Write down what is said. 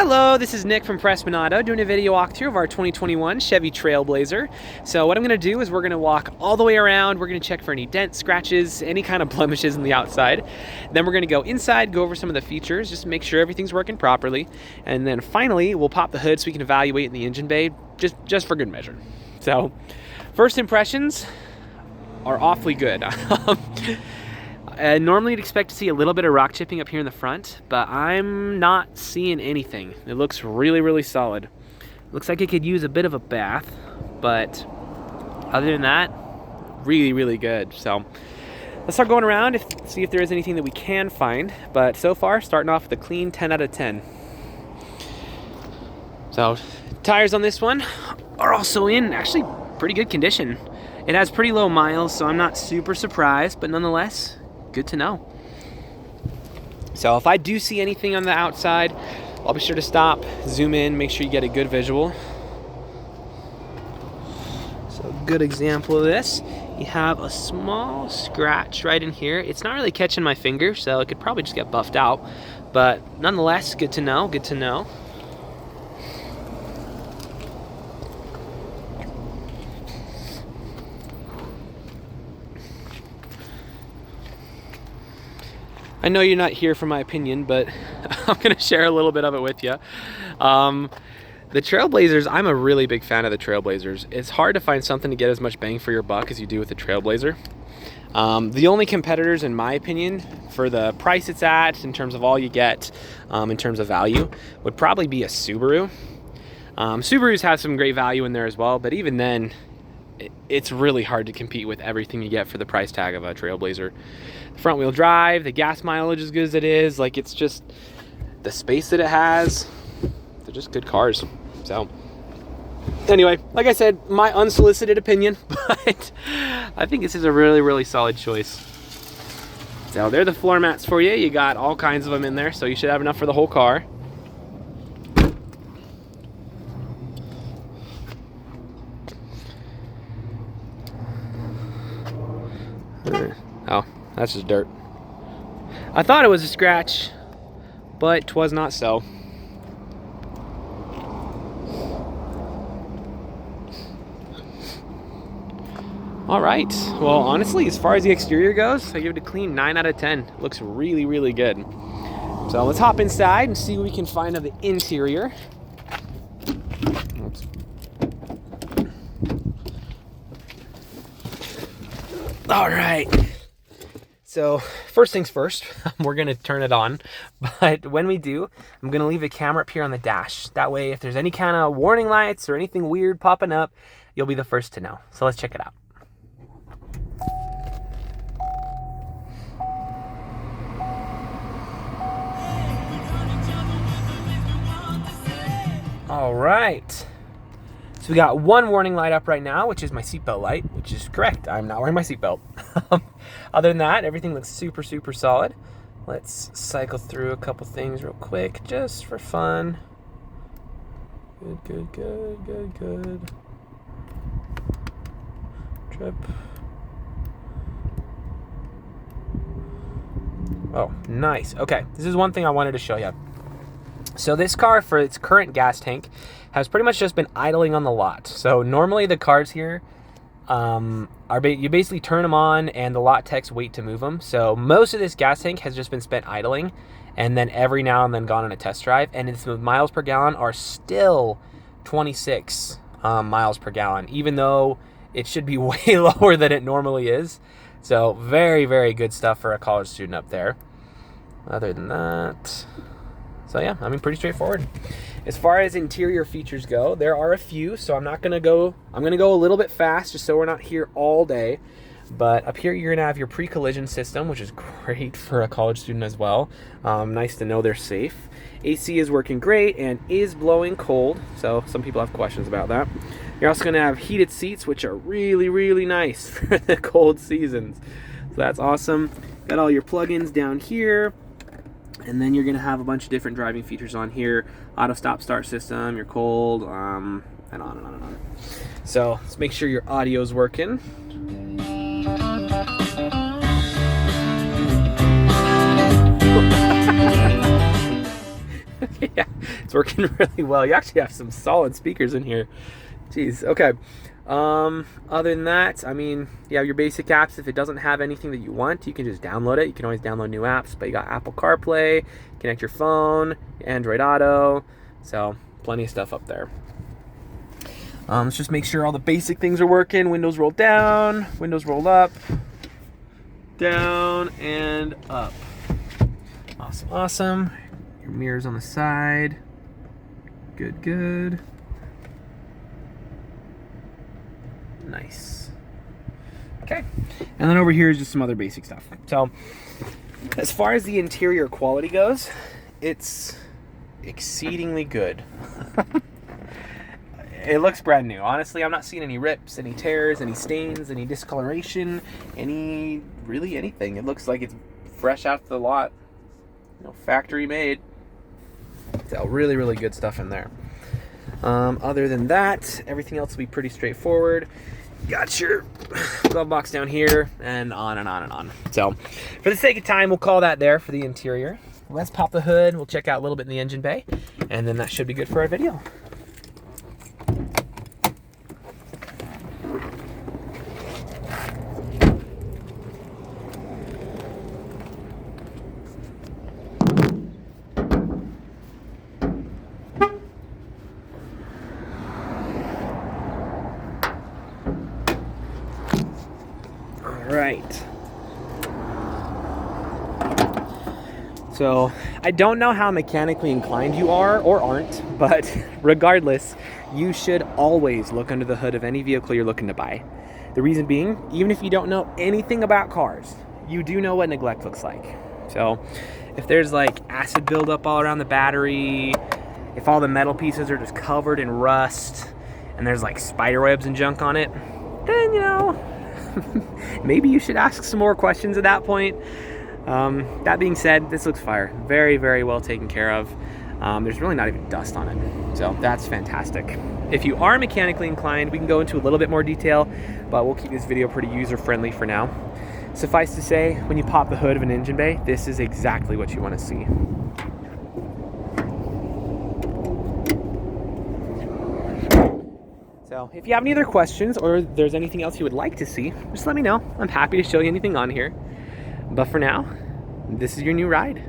Hello, this is Nick from Prestman doing a video walkthrough of our 2021 Chevy Trailblazer. So what I'm going to do is we're going to walk all the way around. We're going to check for any dents, scratches, any kind of blemishes on the outside. Then we're going to go inside, go over some of the features, just make sure everything's working properly. And then finally, we'll pop the hood so we can evaluate in the engine bay, just for good measure. So first impressions are awfully good. Normally you'd expect to see a little bit of rock chipping up here in the front, but I'm not seeing anything. It looks really solid. Looks like it could use a bit of a bath, but other than that, really good. So let's start going around, see if there is anything that we can find. But so far, starting off with a clean 10 out of 10. So tires on this one are also in actually pretty good condition. It has pretty low miles, so I'm not super surprised, but nonetheless, good to know. So if I do see anything on the outside, I'll be sure to stop, zoom in, make sure you get a good visual. So a good example of this, you have a small scratch right in here. It's not really catching my finger, so it could probably just get buffed out, but nonetheless, good to know, good to know. I know you're not here for my opinion, but I'm going to share a little bit of it with you. The Trailblazers, I'm a really big fan of the Trailblazers. It's hard to find something to get as much bang for your buck as you do with the Trailblazer. The only competitors, in my opinion, for the price it's at, in terms of all you get, in terms of value, would probably be a Subaru. Subarus have some great value in there as well, but even then, it's really hard to compete with everything you get for the price tag of a Trailblazer. Front wheel drive, the gas mileage as good as it is, like it's just the space that it has, they're just good cars. So anyway, like I said, my unsolicited opinion, but I think this is a really solid choice. So they're the floor mats for you. You got all kinds of them in there, so you should have enough for the whole car. Oh, that's just dirt. I thought it was a scratch, but 'twas not so. All right, well, honestly, as far as the exterior goes, I give it a clean 9 out of 10. It looks really good. So let's hop inside and see what we can find of the interior. Oops. All right. So first things first, we're gonna turn it on, but when we do, I'm gonna leave a camera up here on the dash. That way, if there's any kind of warning lights or anything weird popping up, you'll be the first to know. So let's check it out. All right. So we got one warning light up right now, which is my seatbelt light, which is correct. I'm not wearing my seatbelt. Other than that, everything looks super solid. Let's cycle through a couple things real quick, just for fun. Good. Trip. Oh, nice. Okay, this is one thing I wanted to show you. So this car, for its current gas tank, has pretty much just been idling on the lot. So normally the cars here, you basically turn them on and the lot techs wait to move them. So most of this gas tank has just been spent idling and then every now and then gone on a test drive. And its miles per gallon are still 26 miles per gallon, even though it should be way lower than it normally is. So very good stuff for a college student up there. Other than that, so yeah, I mean, pretty straightforward. As far as interior features go, there are a few, so I'm gonna go a little bit fast just so we're not here all day. But up here, you're gonna have your pre-collision system, which is great for a college student as well. Nice to know they're safe. AC is working great and is blowing cold, so some people have questions about that. You're also gonna have heated seats, which are really nice for the cold seasons. So that's awesome. Got all your plugins down here. And then you're going to have a bunch of different driving features on here. Auto stop start system, your cold, and on and on. So let's make sure your audio is working. Yeah, it's working really well. You actually have some solid speakers in here. Jeez, okay. Other than that, I mean, you have your basic apps. If it doesn't have anything that you want, you can just download it. You can always download new apps, but you got Apple CarPlay, connect your phone, Android Auto, so plenty of stuff up there. Let's just make sure all the basic things are working. Windows roll down, windows roll up, down and up. Awesome, awesome. Your mirrors on the side. Good, good. Nice. Okay. And then over here is just some other basic stuff. So, as far as the interior quality goes, it's exceedingly good. It looks brand new. Honestly, I'm not seeing any rips, any tears, any stains, any discoloration, really anything. It looks like it's fresh out the lot. You know, factory made. So really, really good stuff in there. Other than that, everything else will be pretty straightforward. Got your glove box down here, and on and on and on. So, for the sake of time, we'll call that there for the interior. Let's pop the hood. We'll check out a little bit in the engine bay, and then that should be good for our video. Right. So I don't know how mechanically inclined you are or aren't, but regardless, you should always look under the hood of any vehicle you're looking to buy. The reason being, even if you don't know anything about cars, you do know what neglect looks like. So if there's like acid buildup all around the battery, if all the metal pieces are just covered in rust, and there's like spider webs and junk on it, then, you know, maybe you should ask some more questions at that point. That being said, this looks fire. Very, very well taken care of. There's really not even dust on it, so that's fantastic. If you are mechanically inclined, we can go into a little bit more detail, but we'll keep this video pretty user-friendly for now. Suffice to say, when you pop the hood of an engine bay, this is exactly what you want to see. So if you have any other questions or there's anything else you would like to see, just let me know. I'm happy to show you anything on here. But for now, this is your new ride.